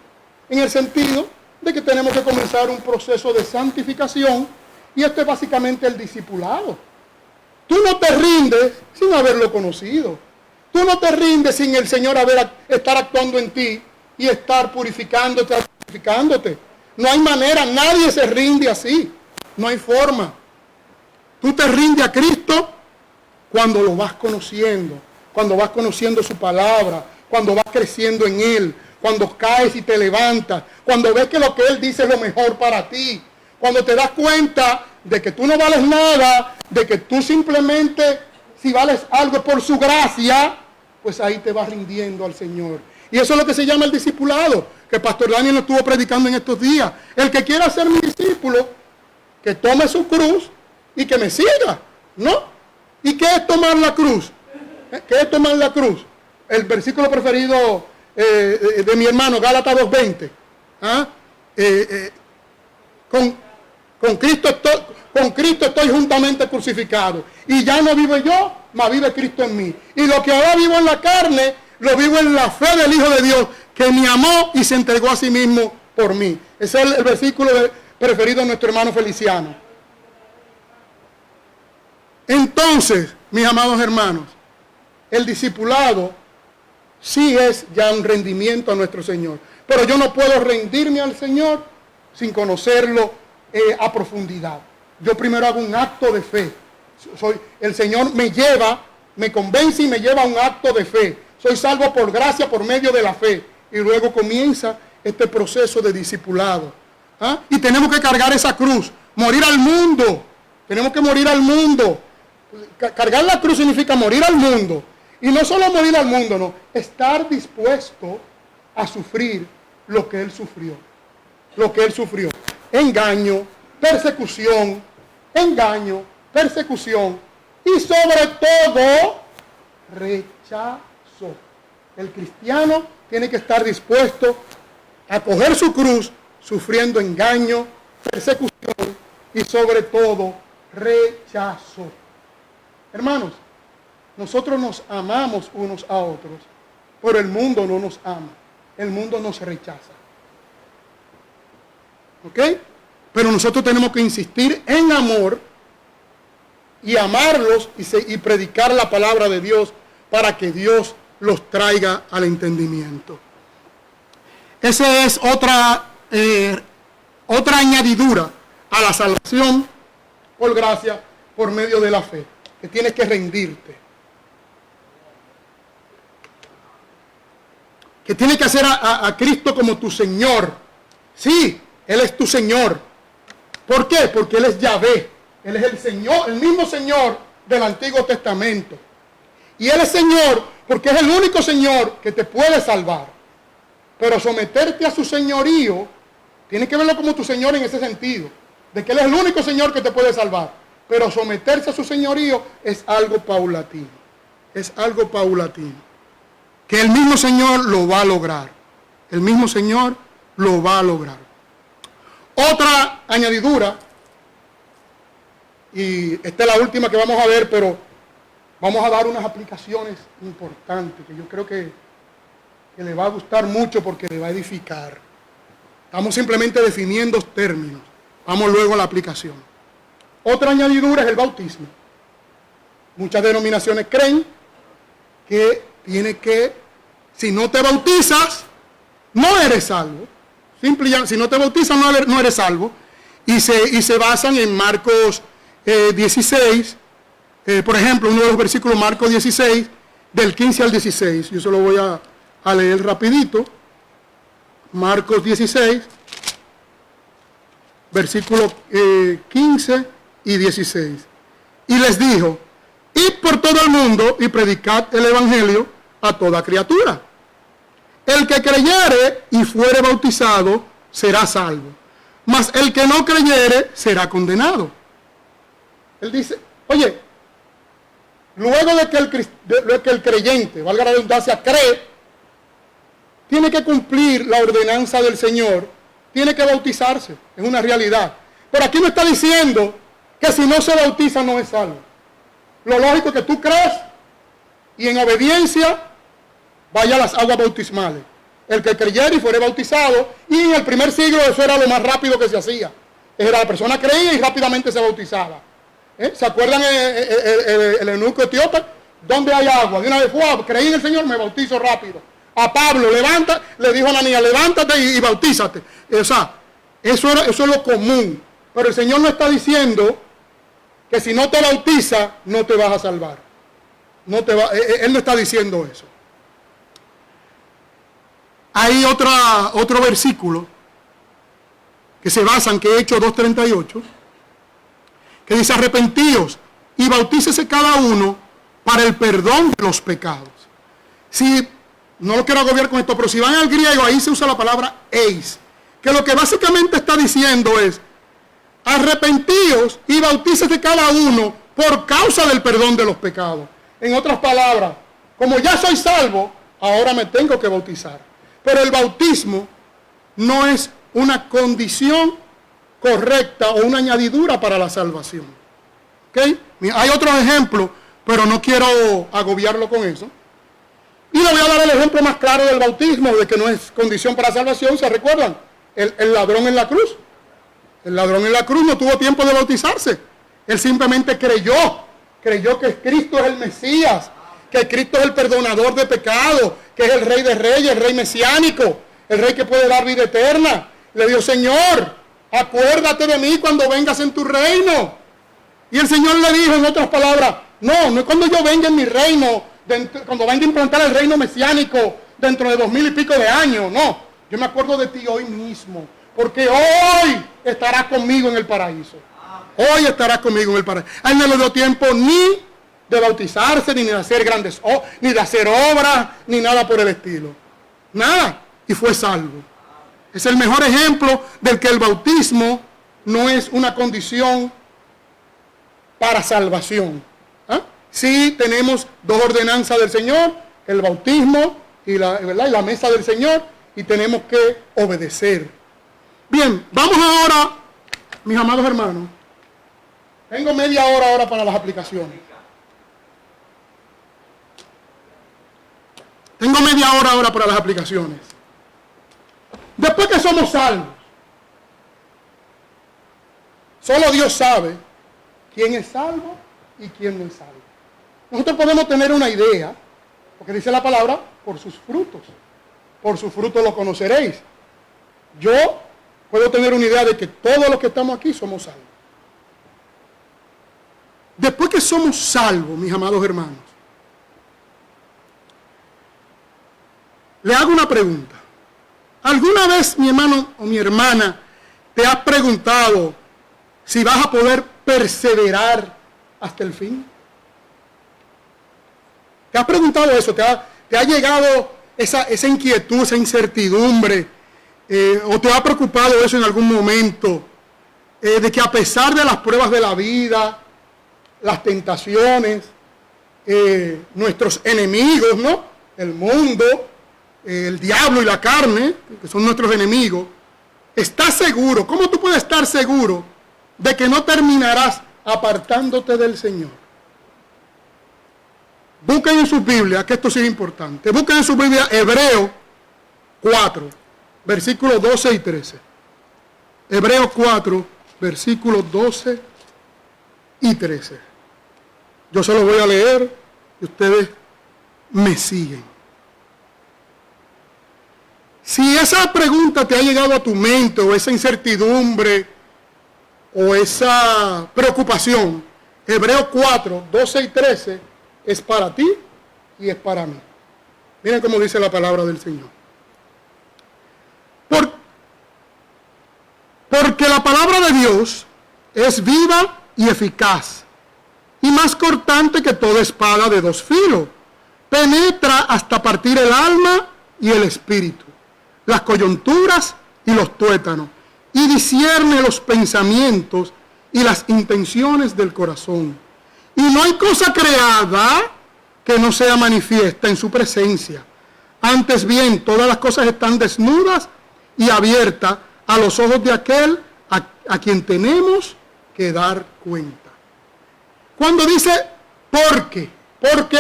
en el sentido de que tenemos que comenzar un proceso de santificación, y esto es básicamente el discipulado. Tú no te rindes sin haberlo conocido. Tú no te rindes sin el Señor estar actuando en ti y estar purificándote. No hay manera, nadie se rinde así. No hay forma. Tú te rindes a Cristo cuando lo vas conociendo, cuando vas conociendo su palabra, cuando vas creciendo en Él, cuando caes y te levantas, cuando ves que lo que Él dice es lo mejor para ti, cuando te das cuenta de que tú no vales nada, de que tú simplemente, si vales algo por su gracia, pues ahí te vas rindiendo al Señor. Y eso es lo que se llama el discipulado, que Pastor Daniel nos estuvo predicando en estos días. El que quiera ser mi discípulo, que tome su cruz y que me siga, ¿no? ¿Y qué es tomar la cruz? ¿Qué es tomar la cruz? El versículo preferido de mi hermano, Gálatas 2:20. ¿Ah? Con Cristo estoy juntamente crucificado. Y ya no vivo yo, mas vive Cristo en mí. Y lo que ahora vivo en la carne, lo vivo en la fe del Hijo de Dios, que me amó y se entregó a sí mismo por mí. Ese es el versículo preferido de nuestro hermano Feliciano. Entonces, mis amados hermanos, el discipulado sí es ya un rendimiento a nuestro Señor. Pero yo no puedo rendirme al Señor sin conocerlo a profundidad. Yo primero hago un acto de fe. El Señor me convence y me lleva a un acto de fe. Soy salvo por gracia por medio de la fe. Y luego comienza este proceso de discipulado. ¿Ah? Y tenemos que cargar esa cruz. Morir al mundo. Tenemos que morir al mundo. Cargar la cruz significa morir al mundo. Y no solo morir al mundo, no. Estar dispuesto a sufrir lo que Él sufrió. Lo que Él sufrió. Engaño, persecución, y sobre todo rechazo. El cristiano tiene que estar dispuesto a coger su cruz, sufriendo engaño, persecución y sobre todo rechazo. Hermanos, nosotros nos amamos unos a otros, pero el mundo no nos ama, el mundo nos rechaza. ¿Ok? Pero nosotros tenemos que insistir en amor y amarlos y predicar la palabra de Dios para que Dios los traiga al entendimiento. Esa es otra añadidura a la salvación por gracia, por medio de la fe, que tienes que rendirte. Que tienes que hacer a Cristo como tu Señor. Sí, Él es tu Señor. ¿Por qué? Porque Él es Yahvé. Él es el Señor, el mismo Señor del Antiguo Testamento. Y Él es Señor porque es el único Señor que te puede salvar. Pero someterte a su señorío, tienes que verlo como tu Señor en ese sentido, de que Él es el único Señor que te puede salvar. Pero someterse a su señorío es algo paulatino. Es algo paulatino. Que el mismo Señor lo va a lograr. El mismo Señor lo va a lograr. Otra añadidura, y esta es la última que vamos a ver, pero vamos a dar unas aplicaciones importantes que yo creo que le va a gustar mucho porque le va a edificar. Estamos simplemente definiendo términos. Vamos luego a la aplicación. Otra añadidura es el bautismo. Muchas denominaciones creen que si no te bautizas, no eres salvo. Si no te bautizas, no eres salvo. Y se basan en Marcos 16, por ejemplo, uno de los versículos, Marcos 16, del 15 al 16. Yo se lo voy a leer rapidito. Marcos 16, versículos 15 y 16. Y les dijo: id por todo el mundo y predicad el evangelio a toda criatura. El que creyere y fuere bautizado será salvo, mas el que no creyere será condenado. Él dice, oye, luego de que el creyente, valga la redundancia, cree, tiene que cumplir la ordenanza del Señor, tiene que bautizarse, es una realidad. Pero aquí no está diciendo que si no se bautiza no es salvo. Lo lógico es que tú crees y en obediencia vaya a las aguas bautismales. El que creyera y fuera bautizado, y en el primer siglo eso era lo más rápido que se hacía. Era la persona creía y rápidamente se bautizaba. ¿Se acuerdan el eunuco etíope? ¿Dónde hay agua? De una vez, creí en el Señor, me bautizo rápido. A Pablo, le dijo a Ananías, levántate y bautízate. O sea, eso es lo común. Pero el Señor no está diciendo que si no te bautiza, no te vas a salvar. Él no está diciendo eso. Hay otro versículo que se basa en que Hechos 2:38, que dice arrepentíos y bautícese cada uno para el perdón de los pecados. Si, no lo quiero agobiar con esto, pero si van al griego, ahí se usa la palabra eis, que lo que básicamente está diciendo es, arrepentíos y bautícese cada uno por causa del perdón de los pecados. En otras palabras, como ya soy salvo, ahora me tengo que bautizar. Pero el bautismo no es una condición correcta o una añadidura para la salvación. ¿Okay? Hay otros ejemplos, pero no quiero agobiarlo con eso. Y le voy a dar el ejemplo más claro del bautismo, de que no es condición para salvación. ¿Se recuerdan? El ladrón en la cruz. El ladrón en la cruz no tuvo tiempo de bautizarse. Él simplemente creyó que Cristo es el Mesías, que Cristo es el perdonador de pecados, que es el Rey de Reyes, el Rey mesiánico, el Rey que puede dar vida eterna. Le dijo, Señor, acuérdate de mí cuando vengas en tu reino. Y el Señor le dijo, en otras palabras, no es cuando yo venga en mi reino, cuando venga a implantar el reino mesiánico dentro de 2000 y pico de años, no. Yo me acuerdo de ti hoy mismo, porque hoy estarás conmigo en el paraíso. Hoy estarás conmigo en el paraíso. A él no le dio tiempo ni de bautizarse, ni de hacer grandes, ni de hacer obras, ni nada por el estilo. Nada. Y fue salvo. Es el mejor ejemplo del que el bautismo no es una condición para salvación. Sí tenemos dos ordenanzas del Señor, el bautismo y la mesa del Señor, y tenemos que obedecer. Bien, vamos ahora, mis amados hermanos. Tengo media hora ahora para las aplicaciones. Tengo media hora ahora para las aplicaciones. Después que somos salvos, solo Dios sabe quién es salvo y quién no es salvo. Nosotros podemos tener una idea, porque dice la palabra, por sus frutos. Por sus frutos lo conoceréis. Yo puedo tener una idea de que todos los que estamos aquí somos salvos. Después que somos salvos, mis amados hermanos, le hago una pregunta. ¿Alguna vez, mi hermano o mi hermana, te has preguntado si vas a poder perseverar hasta el fin? ¿Te has preguntado eso? ¿Te ha llegado esa inquietud, esa incertidumbre? ¿O te ha preocupado eso en algún momento? De que a pesar de las pruebas de la vida, las tentaciones, nuestros enemigos, ¿no? El mundo, el diablo y la carne, que son nuestros enemigos, ¿estás seguro? ¿Cómo tú puedes estar seguro de que no terminarás apartándote del Señor? Busquen en su Biblia, que esto sí es importante. Busquen en su Biblia Hebreos 4, versículos 12 y 13. Hebreos 4, versículos 12 y 13. Yo se los voy a leer y ustedes me siguen. Si esa pregunta te ha llegado a tu mente, o esa incertidumbre, o esa preocupación, Hebreos 4, 12 y 13 es para ti y es para mí. Miren cómo dice la palabra del Señor. Porque la palabra de Dios es viva y eficaz, y más cortante que toda espada de dos filos. Penetra hasta partir el alma y el espíritu, las coyunturas y los tuétanos, y discierne los pensamientos y las intenciones del corazón. Y no hay cosa creada que no sea manifiesta en su presencia. Antes bien, todas las cosas están desnudas y abiertas a los ojos de aquel a quien tenemos que dar cuenta. Cuando dice porque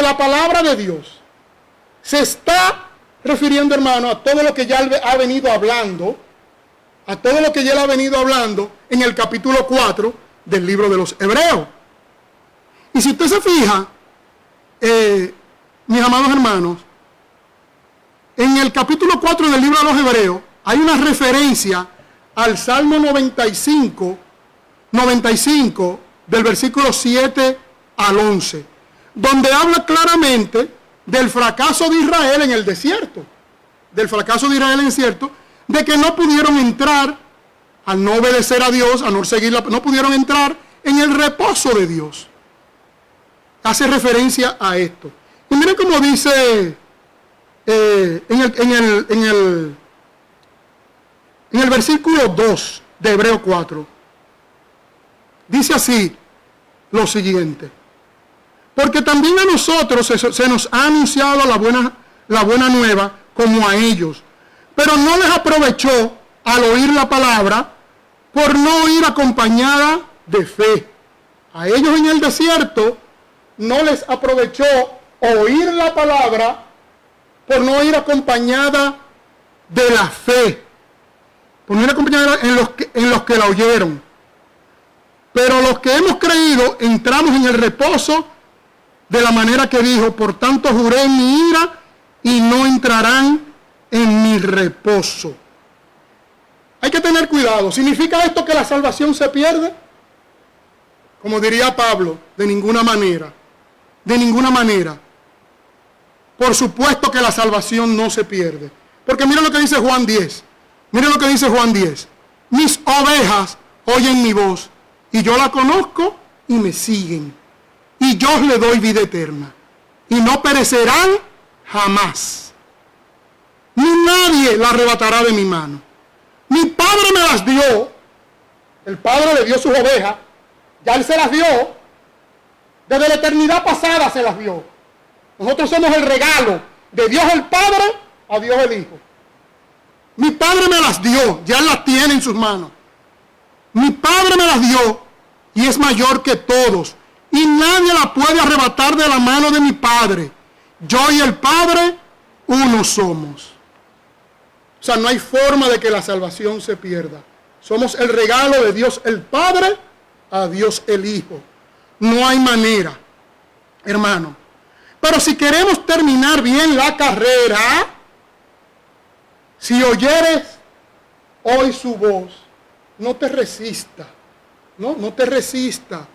la palabra de Dios se está refiriendo, hermano, a todo lo que ya ha venido hablando, en el capítulo 4 del libro de los Hebreos. Y si usted se fija, mis amados hermanos, en el capítulo 4 del libro de los Hebreos hay una referencia al Salmo 95 del versículo 7 al 11, donde habla claramente del fracaso de Israel en el desierto, de que no pudieron entrar, al no obedecer a Dios, a no seguirla, no pudieron entrar en el reposo de Dios. Hace referencia a esto. Y miren cómo dice en el versículo 2 de Hebreos 4. Dice así lo siguiente: porque también a nosotros se nos ha anunciado la buena nueva como a ellos, pero no les aprovechó al oír la palabra, por no ir acompañada de fe. A ellos en el desierto no les aprovechó oír la palabra por no ir acompañada de la fe, por no ir acompañada en los que la oyeron. Pero los que hemos creído entramos en el reposo de la manera que dijo: por tanto juré en mi ira y no entrarán en mi reposo. Hay que tener cuidado. ¿Significa esto que la salvación se pierde? Como diría Pablo, de ninguna manera. De ninguna manera. Por supuesto que la salvación no se pierde. Porque miren lo que dice Juan 10. Miren lo que dice Juan 10. Mis ovejas oyen mi voz, y yo la conozco y me siguen. Y yo le doy vida eterna, y no perecerán jamás. Ni nadie la arrebatará de mi mano. Mi Padre me las dio. El Padre le dio sus ovejas. Ya Él se las dio. Desde la eternidad pasada se las dio. Nosotros somos el regalo de Dios el Padre a Dios el Hijo. Mi Padre me las dio. Ya Él las tiene en sus manos. Mi Padre me las dio y es mayor que todos. Y nadie la puede arrebatar de la mano de mi Padre. Yo y el Padre uno somos. O sea, no hay forma de que la salvación se pierda. Somos el regalo de Dios el Padre a Dios el Hijo. No hay manera, hermano. Pero si queremos terminar bien la carrera, si oyeres hoy su voz, no te resista. No te resista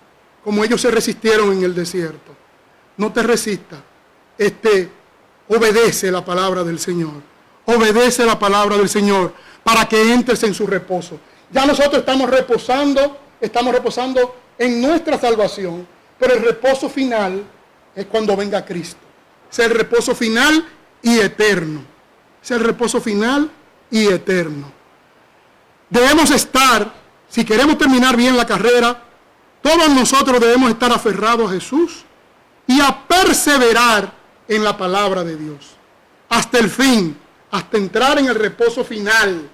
como ellos se resistieron en el desierto. No te resista. Obedece la palabra del Señor. Obedece la palabra del Señor para que entres en su reposo. Ya nosotros estamos reposando en nuestra salvación, pero el reposo final es cuando venga Cristo. Es el reposo final y eterno. Es el reposo final y eterno. Debemos estar, si queremos terminar bien la carrera, todos nosotros debemos estar aferrados a Jesús y a perseverar en la palabra de Dios hasta el fin, hasta entrar en el reposo final.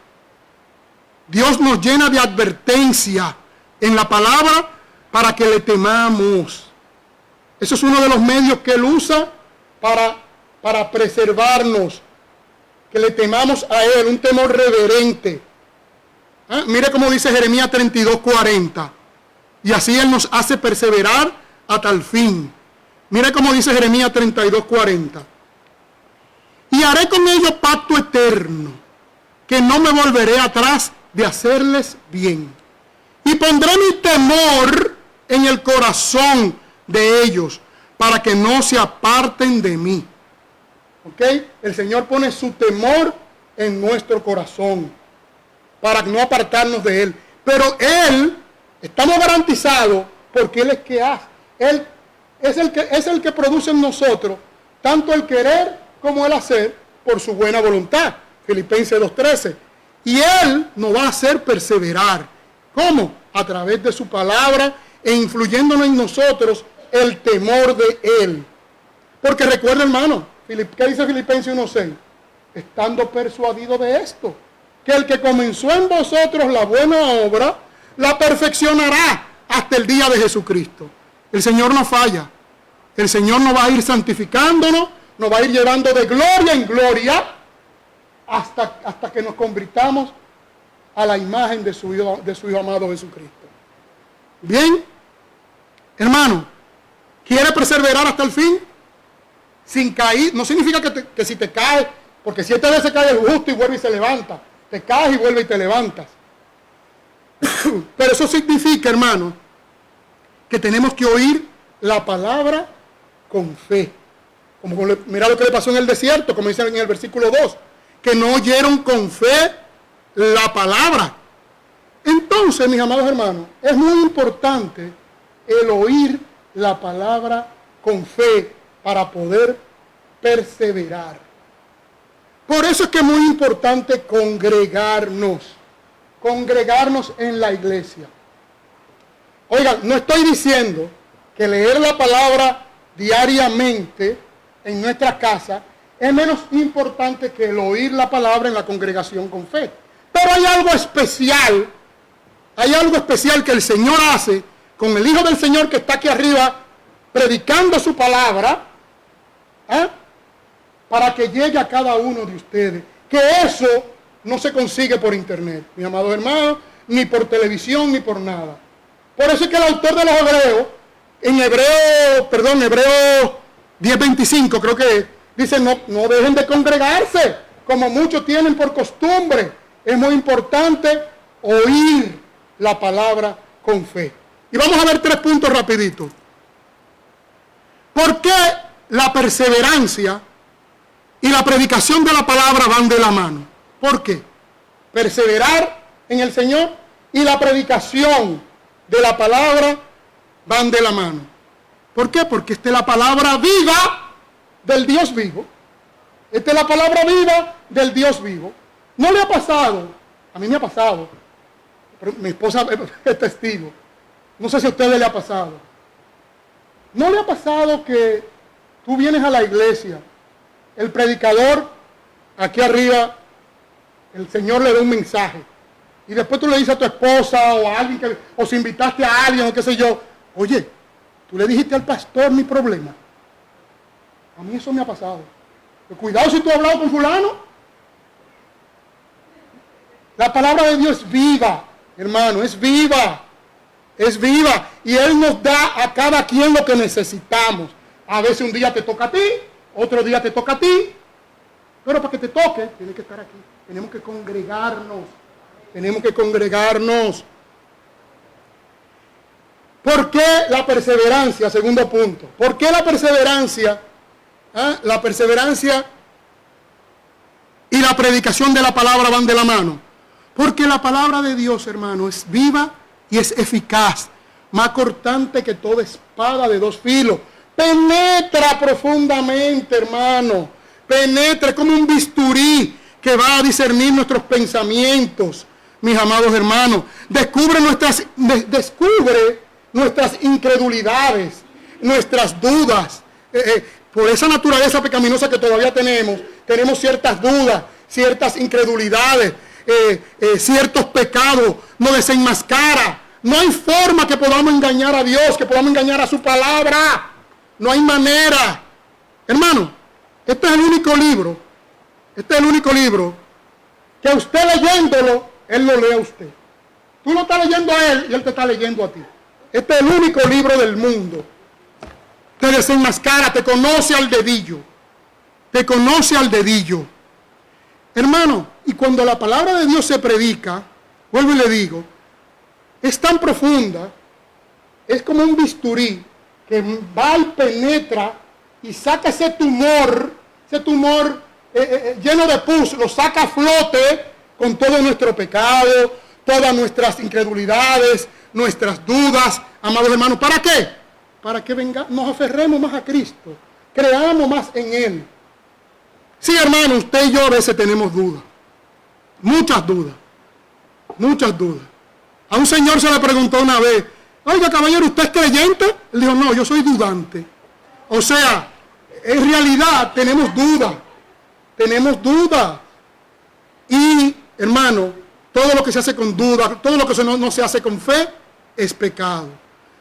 Dios nos llena de advertencia en la palabra para que le temamos. Eso es uno de los medios que Él usa para preservarnos, que le temamos a Él, un temor reverente. Mire cómo dice Jeremías 32:40. Y así Él nos hace perseverar hasta el fin. Mire cómo dice Jeremías 32:40. Y haré con ellos pacto eterno, que no me volveré atrás de hacerles bien. Y pondré mi temor en el corazón de ellos, para que no se aparten de mí. ¿Ok? El Señor pone su temor en nuestro corazón, para no apartarnos de Él. Pero Él, estamos garantizados, porque Él es que hace. Él es el que produce en nosotros tanto el querer como el hacer por su buena voluntad. Filipenses 2:13. Y Él nos va a hacer perseverar. ¿Cómo? A través de su palabra e influyéndonos en nosotros el temor de Él. Porque recuerda, hermano, ¿qué dice Filipenses 1:6? Estando persuadido de esto, que el que comenzó en vosotros la buena obra, la perfeccionará hasta el día de Jesucristo. El Señor no falla. El Señor nos va a ir santificándonos, nos va a ir llevando de gloria en gloria hasta que nos convirtamos a la imagen de su Hijo amado Jesucristo. Bien, hermano, ¿quiere perseverar hasta el fin? Sin caer. No significa que si te caes, porque 7 veces cae el justo y vuelve y se levanta. Te caes y vuelve y te levantas. Pero eso significa, hermano, que tenemos que oír la palabra con fe. Mira lo que le pasó en el desierto, como dice en el versículo 2, que no oyeron con fe la palabra. Entonces, mis amados hermanos, es muy importante el oír la palabra con fe para poder perseverar. Por eso es que es muy importante congregarnos en la iglesia. Oigan, no estoy diciendo que leer la palabra diariamente en nuestra casa es menos importante que el oír la palabra en la congregación con fe. Pero hay algo especial que el Señor hace con el Hijo del Señor que está aquí arriba predicando su palabra, para que llegue a cada uno de ustedes. Que eso no se consigue por internet, mis amados hermanos, ni por televisión, ni por nada. Por eso es que el autor de los Hebreos, en Hebreo 10:25, creo que dice, no dejen de congregarse, como muchos tienen por costumbre. Es muy importante oír la palabra con fe. Y vamos a ver 3 puntos rapiditos. ¿Por qué la perseverancia y la predicación de la palabra van de la mano? ¿Por qué? Perseverar en el Señor y la predicación de la palabra van de la mano. ¿Por qué? Porque esta es la palabra viva del Dios vivo. Esta es la palabra viva del Dios vivo. ¿No le ha pasado? A mí me ha pasado. Pero mi esposa es testigo. No sé si a ustedes le ha pasado. ¿No le ha pasado que tú vienes a la iglesia, el predicador, aquí arriba, el Señor le da un mensaje, y después tú le dices a tu esposa o a alguien, o si invitaste a alguien o qué sé yo, oye, tú le dijiste al pastor mi problema? A mí eso me ha pasado. Pero cuidado si tú has hablado con fulano. La palabra de Dios es viva, hermano, es viva. Es viva. Y Él nos da a cada quien lo que necesitamos. A veces un día te toca a ti, otro día te toca a ti. Pero para que te toque, tienes que estar aquí. Tenemos que congregarnos. Tenemos que congregarnos. ¿Por qué la perseverancia? Segundo punto. ¿Por qué la perseverancia? La perseverancia y la predicación de la palabra van de la mano. Porque la palabra de Dios, hermano, es viva y es eficaz, más cortante que toda espada de 2 filos. Penetra profundamente, hermano. Penetra como un bisturí que va a discernir nuestros pensamientos, mis amados hermanos. Descubre nuestras incredulidades, nuestras dudas. Por esa naturaleza pecaminosa que todavía tenemos ciertas dudas, ciertas incredulidades, ciertos pecados, nos desenmascara. No hay forma que podamos engañar a Dios, que podamos engañar a su palabra. No hay manera. Hermano, este es el único libro que usted leyéndolo, Él lo lee a usted. Tú lo estás leyendo a Él y Él te está leyendo a ti. Este es el único libro del mundo. Te desenmascara, te conoce al dedillo. Te conoce al dedillo. Hermano, y cuando la palabra de Dios se predica, vuelvo y le digo, es tan profunda, es como un bisturí que va y penetra y saca ese tumor lleno de pus, lo saca a flote con todo nuestro pecado, todas nuestras incredulidades, nuestras dudas, amados hermanos. ¿Para qué? Para que nos aferremos más a Cristo, creamos más en Él. Sí, hermano, usted y yo a veces tenemos dudas, muchas dudas. A un señor se le preguntó una vez, oiga, caballero, ¿usted es creyente? Él dijo, no, yo soy dudante. O sea, en realidad tenemos dudas. Y, hermano, todo lo que se hace con duda, todo lo que no se hace con fe, es pecado.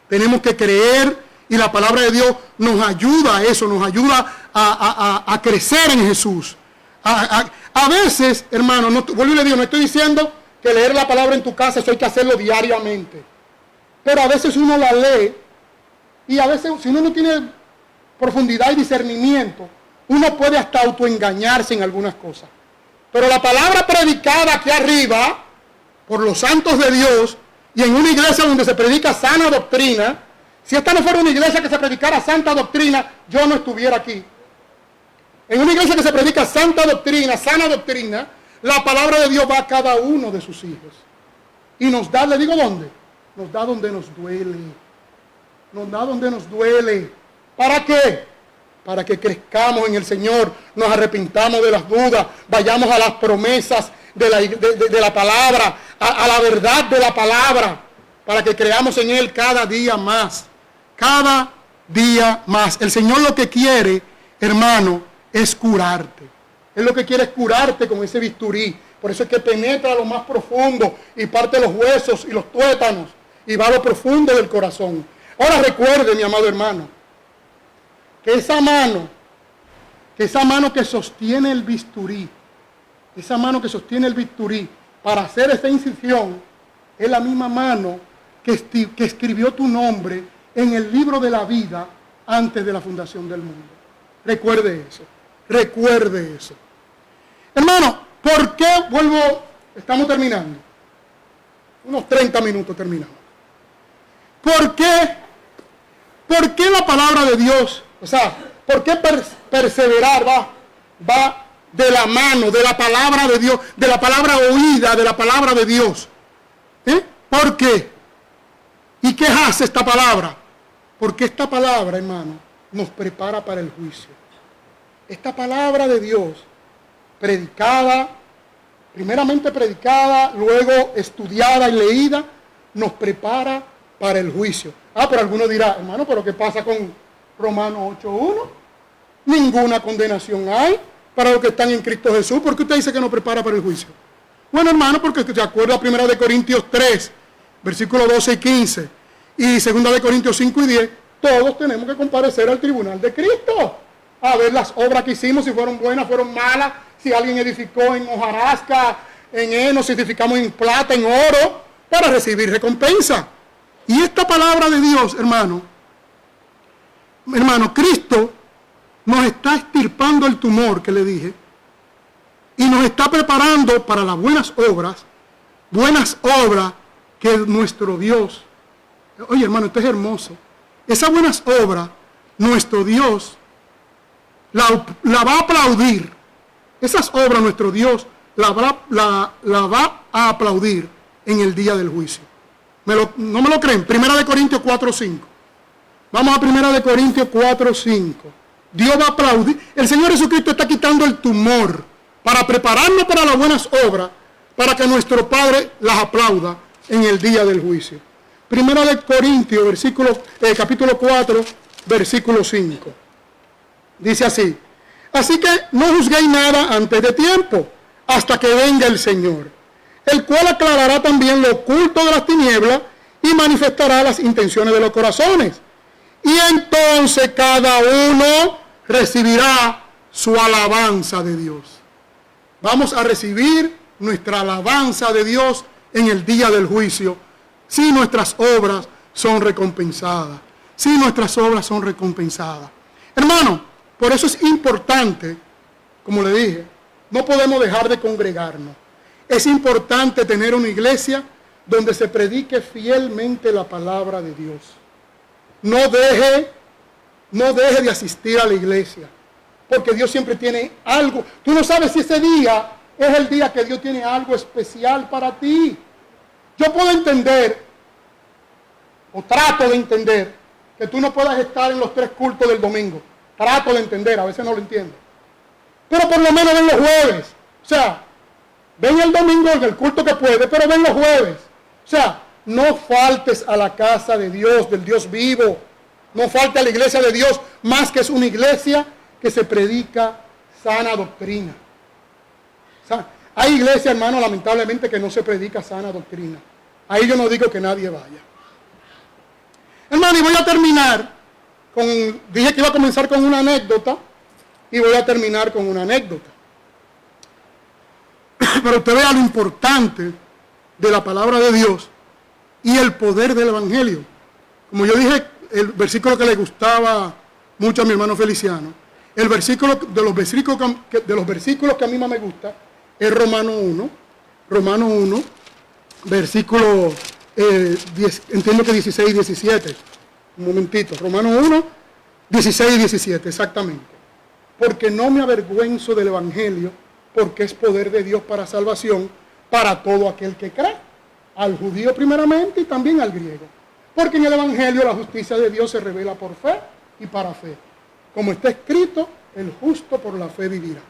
Tenemos que creer y la palabra de Dios nos ayuda a eso, nos ayuda a crecer en Jesús. A veces, hermano, vuelvo y le digo, no estoy diciendo que leer la palabra en tu casa, eso hay que hacerlo diariamente. Pero a veces uno la lee y a veces, si uno no tiene profundidad y discernimiento, uno puede hasta autoengañarse en algunas cosas. Pero la palabra predicada aquí arriba, por los santos de Dios, y en una iglesia donde se predica sana doctrina, si esta no fuera una iglesia que se predicara santa doctrina, yo no estuviera aquí. En una iglesia que se predica santa doctrina, sana doctrina, la palabra de Dios va a cada uno de sus hijos. Y nos da, le digo dónde, nos da donde nos duele. nos da donde nos duele. ¿Para qué? Para que crezcamos en el Señor, nos arrepintamos de las dudas, vayamos a las promesas de la palabra, a la verdad de la palabra, para que creamos en Él cada día más. Cada día más. El Señor lo que quiere, hermano, es curarte. Él lo que quiere es curarte con ese bisturí. Por eso es que penetra a lo más profundo y parte los huesos y los tuétanos y va a lo profundo del corazón. Ahora recuerde, mi amado hermano, que esa mano que sostiene el bisturí, esa mano que sostiene el bisturí para hacer esa incisión, es la misma mano que escribió tu nombre en el libro de la vida antes de la fundación del mundo. Recuerde eso, recuerde eso. Hermano, ¿por qué vuelvo? Estamos terminando. Unos 30 minutos terminamos. ¿Por qué la palabra de Dios, o sea, por qué perseverar va de la mano de la palabra de Dios, de la palabra oída, de la palabra de Dios? ¿Por qué? ¿Y qué hace esta palabra? Porque esta palabra, hermano, nos prepara para el juicio. Esta palabra de Dios, predicada, primeramente predicada, luego estudiada y leída, nos prepara para el juicio. Pero alguno dirá, hermano, ¿pero qué pasa con Romanos 8:1? Ninguna condenación hay para los que están en Cristo Jesús. ¿Por qué usted dice que nos prepara para el juicio? Bueno, hermano, porque se acuerda a 1 Corintios 3, versículos 12 y 15, y 2 Corintios 5 y 10, todos tenemos que comparecer al tribunal de Cristo, a ver las obras que hicimos, si fueron buenas, fueron malas, si alguien edificó en hojarasca, en heno, si edificamos en plata, en oro, para recibir recompensa. Y esta palabra de Dios, hermano, Cristo nos está extirpando el tumor que le dije, y nos está preparando para las buenas obras que nuestro Dios, oye hermano, esto es hermoso, esas buenas obras, nuestro Dios la va a aplaudir, esas obras nuestro Dios la va a aplaudir en el día del juicio. ¿No me lo creen? 1 Corintios 4:5. Vamos a 1 Corintios 4:5. Dios va a aplaudir. El Señor Jesucristo está quitando el tumor para prepararnos para las buenas obras, para que nuestro Padre las aplauda en el día del juicio. 1 Corintios, capítulo 4, versículo 5. Dice así: así que no juzguéis nada antes de tiempo, hasta que venga el Señor, el cual aclarará también lo oculto de las tinieblas y manifestará las intenciones de los corazones. Y entonces cada uno recibirá su alabanza de Dios. Vamos a recibir nuestra alabanza de Dios en el día del juicio, si nuestras obras son recompensadas. Si nuestras obras son recompensadas. Hermano, por eso es importante, como le dije, no podemos dejar de congregarnos. Es importante tener una iglesia donde se predique fielmente la palabra de Dios. No deje de asistir a la iglesia, porque Dios siempre tiene algo. Tú no sabes si ese día es el día que Dios tiene algo especial para ti. Yo puedo entender, o trato de entender, que tú no puedas estar en los 3 cultos del domingo. Trato de entender, a veces no lo entiendo. Pero por lo menos ven los jueves. O sea, ven el domingo en el culto que puede, pero ven los jueves. O sea, no faltes a la casa de Dios, del Dios vivo. No falte a la iglesia de Dios, más que es una iglesia que se predica sana doctrina. O sea, hay iglesias, hermano, lamentablemente, que no se predica sana doctrina. Ahí yo no digo que nadie vaya. Hermano, y voy a terminar dije que iba a comenzar con una anécdota, y voy a terminar con una anécdota. Pero usted vea lo importante de la palabra de Dios y el poder del evangelio. Como yo dije, el versículo que le gustaba mucho a mi hermano Feliciano, el versículo de los versículos que a mí más me gusta es Romano 1, versículo 10, entiendo que 16 y 17. Un momentito, Romano 1, 16 y 17, exactamente. Porque no me avergüenzo del evangelio, porque es poder de Dios para salvación para todo aquel que cree, al judío primeramente y también al griego. Porque en el Evangelio la justicia de Dios se revela por fe y para fe. Como está escrito, el justo por la fe vivirá.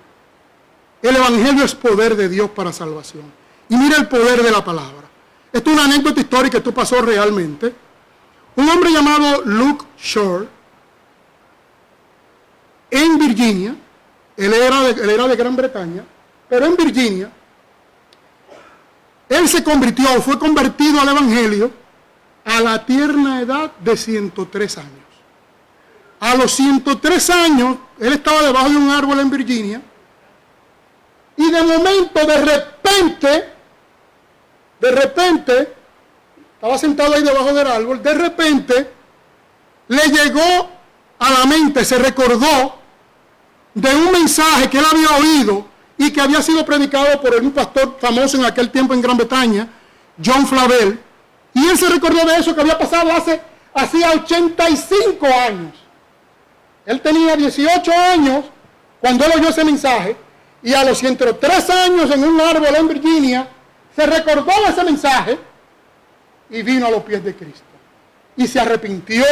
El Evangelio es poder de Dios para salvación. Y mira el poder de la palabra. Esto es una anécdota histórica que esto pasó realmente. Un hombre llamado Luke Shore, en Virginia, él era de Gran Bretaña, pero en Virginia, él se convirtió, fue convertido al Evangelio a la tierna edad de 103 años. A los 103 años, él estaba debajo de un árbol en Virginia, y de momento, de repente, estaba sentado ahí debajo del árbol, de repente, le llegó a la mente, se recordó de un mensaje que él había oído y que había sido predicado por un pastor famoso en aquel tiempo en Gran Bretaña, John Flavel, y él se recordó de eso que había pasado hacía 85 años. Él tenía 18 años cuando él oyó ese mensaje, y a los 103 años en un árbol en Virginia, se recordó de ese mensaje y vino a los pies de Cristo. Y se arrepintió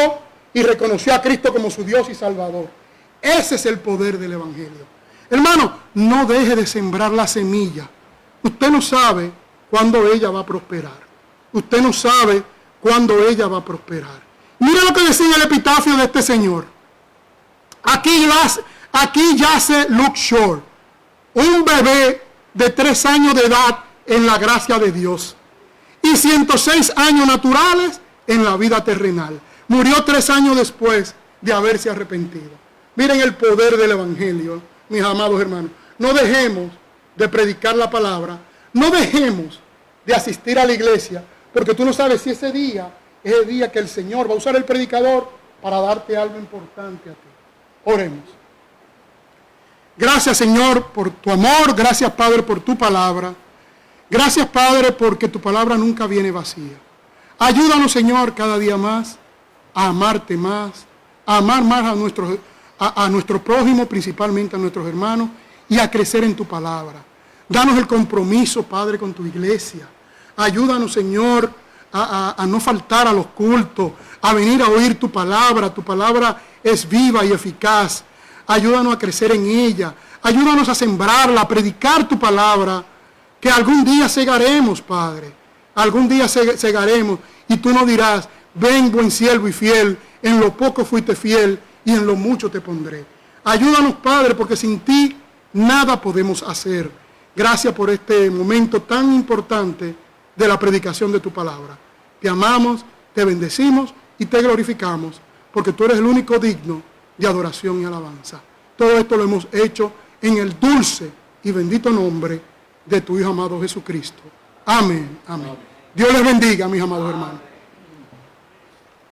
y reconoció a Cristo como su Dios y Salvador. Ese es el poder del Evangelio. Hermano, no deje de sembrar la semilla. Usted no sabe cuándo ella va a prosperar. Usted no sabe cuándo ella va a prosperar. Mira lo que decía el epitafio de este señor. Aquí yace Luke Shore, un bebé de 3 años de edad en la gracia de Dios y 106 años naturales en la vida terrenal. Murió 3 años después de haberse arrepentido. Miren el poder del Evangelio, mis amados hermanos. No dejemos de predicar la palabra, no dejemos de asistir a la iglesia, porque tú no sabes si ese día es el día que el Señor va a usar el predicador para darte algo importante a ti. Oremos. Gracias, Señor, por tu amor. Gracias, Padre, por tu palabra. Gracias, Padre, porque tu palabra nunca viene vacía. Ayúdanos, Señor, cada día más a amarte más, a amar más a nuestro prójimo, principalmente a nuestros hermanos, y a crecer en tu palabra. Danos el compromiso, Padre, con tu iglesia. Ayúdanos, Señor, a no faltar a los cultos, a venir a oír tu palabra. Tu palabra es viva y eficaz. Ayúdanos a crecer en ella. Ayúdanos a sembrarla, a predicar tu palabra, que algún día segaremos, Padre. Algún día segaremos y tú nos dirás, ven, buen siervo y fiel, en lo poco fuiste fiel y en lo mucho te pondré. Ayúdanos, Padre, porque sin ti nada podemos hacer. Gracias por este momento tan importante de la predicación de tu palabra. Te amamos, te bendecimos y te glorificamos, porque tú eres el único digno de adoración y alabanza. Todo esto lo hemos hecho en el dulce y bendito nombre de tu Hijo amado Jesucristo. Amén, amén. Dios les bendiga, mis amados hermanos.